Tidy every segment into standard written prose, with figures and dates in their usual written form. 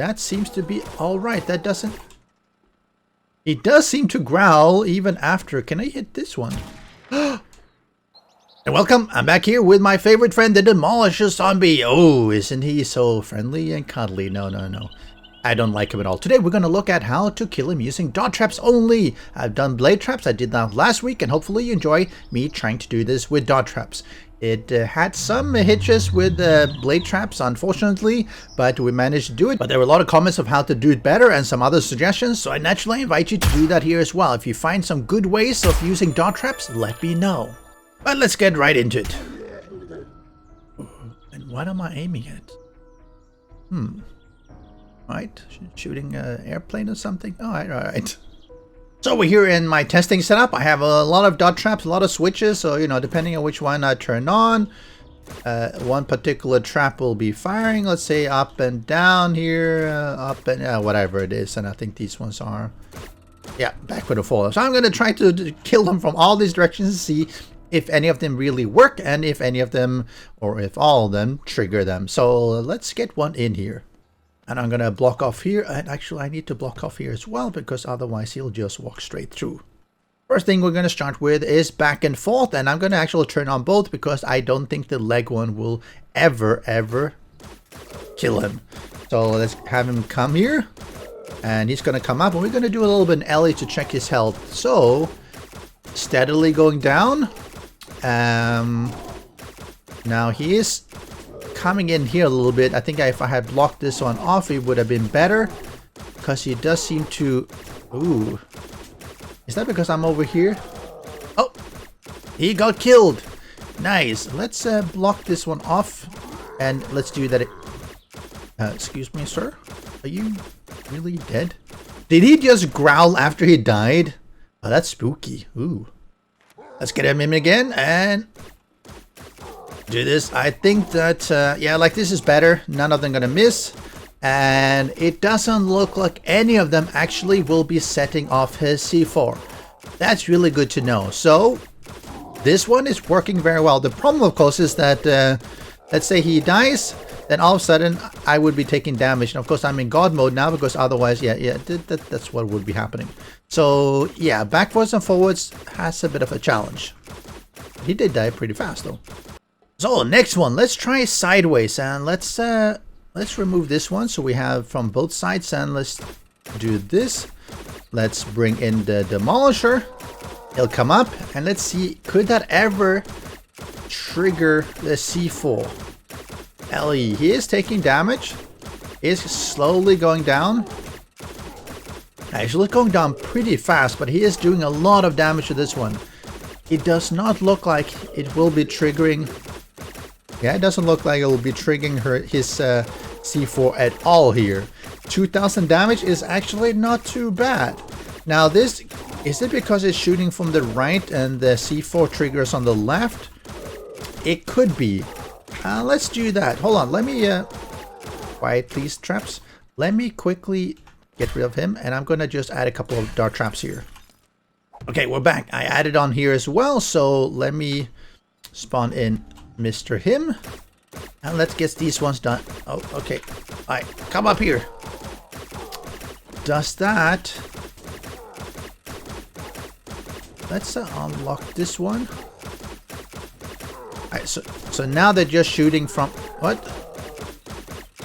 that seems to be all right. That doesn't... It does seem to growl even after. Can I hit this one? And welcome, I'm back here with my favorite friend, the Demolition Zombie. Oh, isn't he so friendly and cuddly? No, no, no. I don't like him at all. Today we're going to look at how to kill him using dot traps only. I've done blade traps. I did that last week, and hopefully you enjoy me trying to do this with dot traps. It had some hitches with blade traps, unfortunately, but we managed to do it. But there were a lot of comments of how to do it better and some other suggestions, so I naturally invite you to do that here as well. If you find some good ways of using dot traps, let me know. But let's get right into it. And what am I aiming at? Right, shooting an airplane or something? Alright. So we're here in my testing setup. I have a lot of dot traps, a lot of switches, so you know, depending on which one I turn on, one particular trap will be firing. Let's say up and down here, up and whatever it is, and I think these ones are, yeah, backward or forward. So I'm going to try to kill them from all these directions and see if any of them really work and if any of them, or if all of them, trigger them. So let's get one in here. And I'm going to block off here. And actually, I need to block off here as well, because otherwise he'll just walk straight through. First thing we're going to start with is back and forth. And I'm going to actually turn on both, because I don't think the leg one will ever kill him. So let's have him come here. And he's going to come up. And we're going to do a little bit in Ellie to check his health. So, steadily going down. Now he is coming in here a little bit. I think if I had blocked this one off, it would have been better, because he does seem to... Ooh, is that because I'm over here? Oh, he got killed. Nice. Let's block this one off, and let's do that. Excuse me, sir, are you really dead? Did he just growl after he died? Oh, that's spooky. Ooh, let's get him in again and do this. I think that, yeah, like this is better. None of them gonna miss. And it doesn't look like any of them actually will be setting off his C4. That's really good to know. So, this one is working very well. The problem, of course, is that, let's say he dies, then all of a sudden I would be taking damage. And of course, I'm in God mode now, because otherwise, that's what would be happening. So, yeah, backwards and forwards has a bit of a challenge. He did die pretty fast, though. So next one, let's try sideways, and let's remove this one so we have from both sides, and let's do this. Let's bring in the Demolisher. He'll come up, and let's see, could that ever trigger the C4? Ellie, he is taking damage. Is slowly going down. Actually going down pretty fast, but he is doing a lot of damage to this one. It does not look like it will be triggering. Yeah, it doesn't look like it will be triggering his C4 at all here. 2000 damage is actually not too bad. Now this, is it because it's shooting from the right and the C4 triggers on the left? It could be. Let's do that. Hold on, let me, quiet please, traps. Let me quickly get rid of him, and I'm gonna just add a couple of dart traps here. Okay, we're back. I added on here as well, so let me spawn in Mr. Him, and let's get these ones done. Oh, okay. Alright, come up here. Does that... Let's unlock this one. Alright, so now they're just shooting from... What?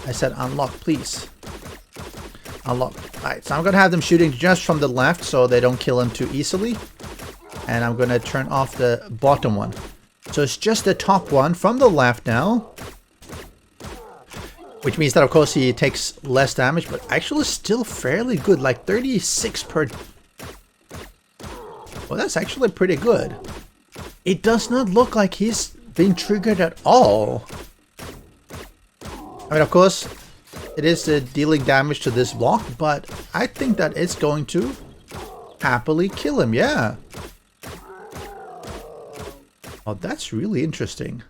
I said unlock, please. Unlock. Alright, so I'm gonna have them shooting just from the left so they don't kill him too easily. And I'm gonna turn off the bottom one. So it's just the top one from the left now. Which means that, of course, he takes less damage, but actually still fairly good. Like 36 per... Well, that's actually pretty good. It does not look like he's being triggered at all. I mean, of course, it is dealing damage to this block, but I think that it's going to happily kill him, yeah. Oh, that's really interesting.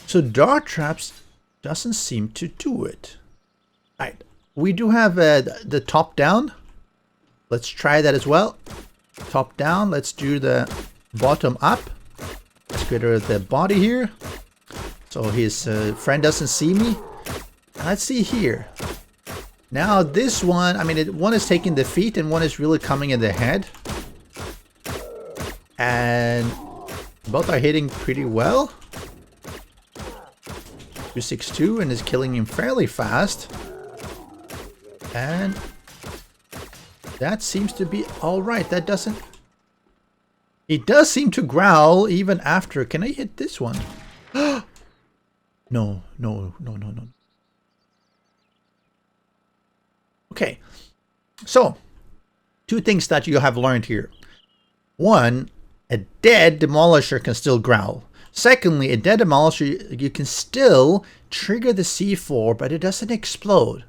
So dart traps doesn't seem to do it. Alright, we do have the top down. Let's try that as well. Top down, let's do the bottom up. Let's get rid of the body here, so his friend doesn't see me. And let's see here. Now this one, I mean, one is taking the feet and one is really coming in the head. And both are hitting pretty well. 262 and is killing him fairly fast. And that seems to be alright. That doesn't... It does seem to growl even after. Can I hit this one? No. Okay. So, two things that you have learned here. One, a dead Demolisher can still growl. Secondly, a dead Demolisher, you can still trigger the C4, but it doesn't explode.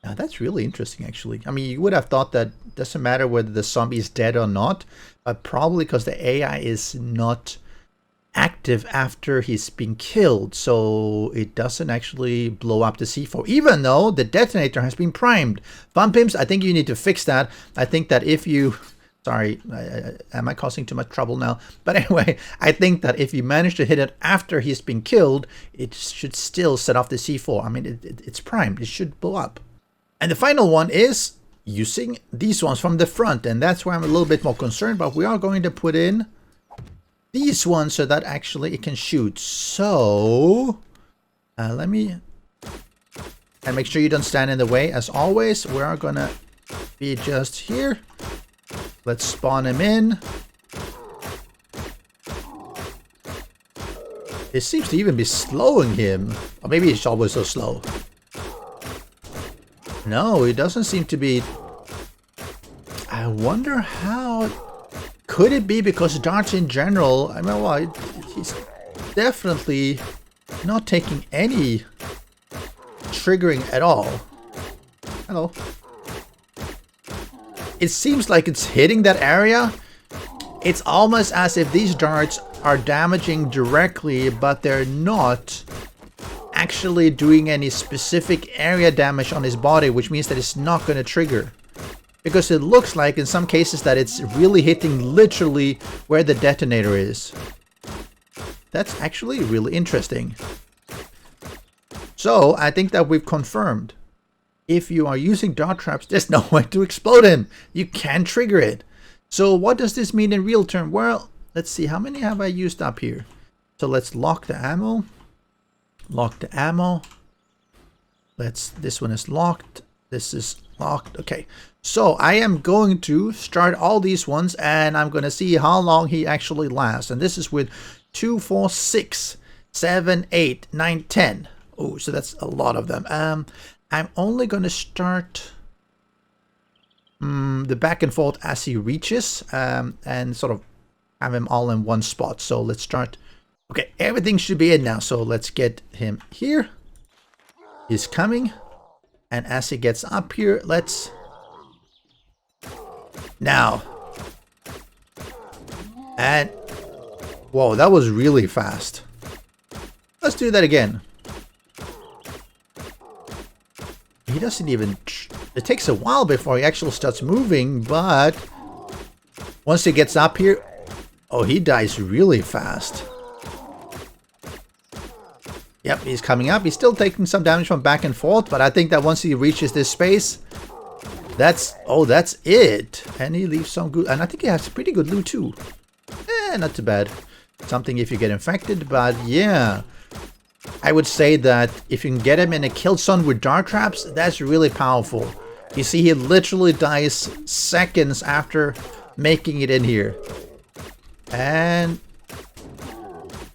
Now, that's really interesting, actually. I mean, you would have thought that it doesn't matter whether the zombie is dead or not, but probably because the AI is not active after he's been killed, so it doesn't actually blow up the C4, even though the detonator has been primed. Fun Pimps, I think you need to fix that. I think that if you... Sorry, am I causing too much trouble now? But anyway, I think that if you manage to hit it after he's been killed, it should still set off the C4. I mean, it's primed. It should blow up. And the final one is using these ones from the front. And that's where I'm a little bit more concerned. But we are going to put in these ones so that actually it can shoot. So, let me... And make sure you don't stand in the way. As always, we are going to be just here. Let's spawn him in. It seems to even be slowing him. Or maybe it's always so slow. No, it doesn't seem to be. I wonder how. Could it be because darts in general, I mean, well, he's definitely not taking any triggering at all. Hello. It seems like it's hitting that area. It's almost as if these darts are damaging directly, but they're not actually doing any specific area damage on his body, which means that it's not going to trigger. Because it looks like in some cases that it's really hitting literally where the detonator is. That's actually really interesting. So I think that we've confirmed. If you are using dart traps, there's no way to explode him. You can't trigger it. So what does this mean in real term? Well, let's see. How many have I used up here? So let's lock the ammo. Lock the ammo. This one is locked. This is locked. Okay. So I am going to start all these ones and I'm going to see how long he actually lasts. And this is with 2, 4, 6, 7, 8, 9, 10. Oh, so that's a lot of them. I'm only going to start the back and forth as he reaches and sort of have him all in one spot. So let's start. Okay, everything should be in now. So let's get him here. He's coming. And as he gets up here, let's... Now. And... Whoa, that was really fast. Let's do that again. He doesn't even... It takes a while before he actually starts moving, but... Once he gets up here... Oh, he dies really fast. Yep, he's coming up. He's still taking some damage from back and forth, but I think that once he reaches this space... That's... Oh, that's it. And he leaves some good... And I think he has pretty good loot too. Not too bad. Something if you get infected, but yeah... I would say that if you can get him in a kill zone with dart traps, that's really powerful. You see, he literally dies seconds after making it in here. And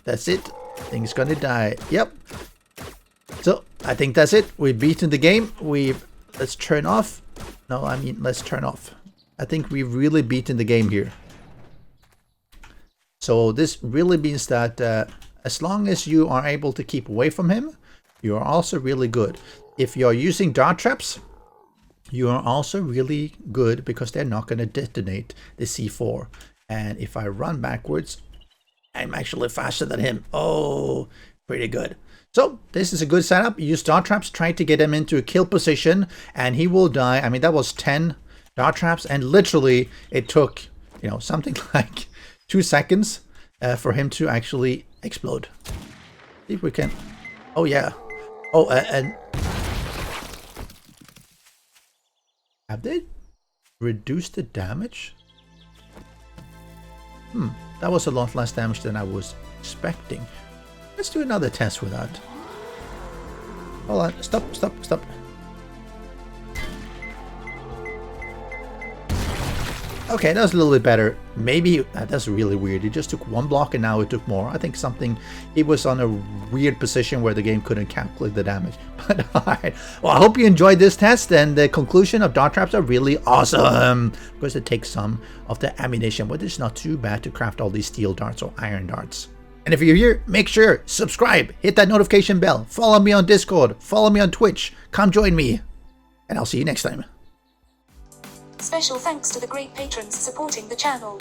that's it. Thing's gonna die. Yep. So, I think that's it. We've beaten the game. Let's turn off. No, I mean, let's turn off. I think we've really beaten the game here. So, this really means that... as long as you are able to keep away from him, you are also really good. If you're using dart traps, you are also really good because they're not going to detonate the C4. And if I run backwards, I'm actually faster than him. Oh, pretty good. So this is a good setup. Use dart traps, try to get him into a kill position, and he will die. I mean, that was 10 dart traps, and literally it took, you know, something like 2 seconds for him to actually explode. See if we can. Oh yeah. Oh, and Have they reduced the damage? That was a lot less damage than I was expecting. Let's do another test with that. Hold on, stop. Okay, that was a little bit better. Maybe that's really weird. It just took one block and now it took more. I think it was on a weird position where the game couldn't calculate the damage. But alright, well, I hope you enjoyed this test, and the conclusion of dart traps are really awesome. Of course, it takes some of the ammunition, but it's not too bad to craft all these steel darts or iron darts. And if you're here, make sure, subscribe, hit that notification bell, follow me on Discord, follow me on Twitch, come join me, and I'll see you next time. Special thanks to the great patrons supporting the channel.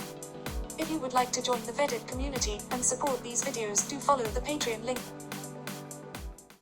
If you would like to join the vetted community and support these videos, do follow the Patreon link.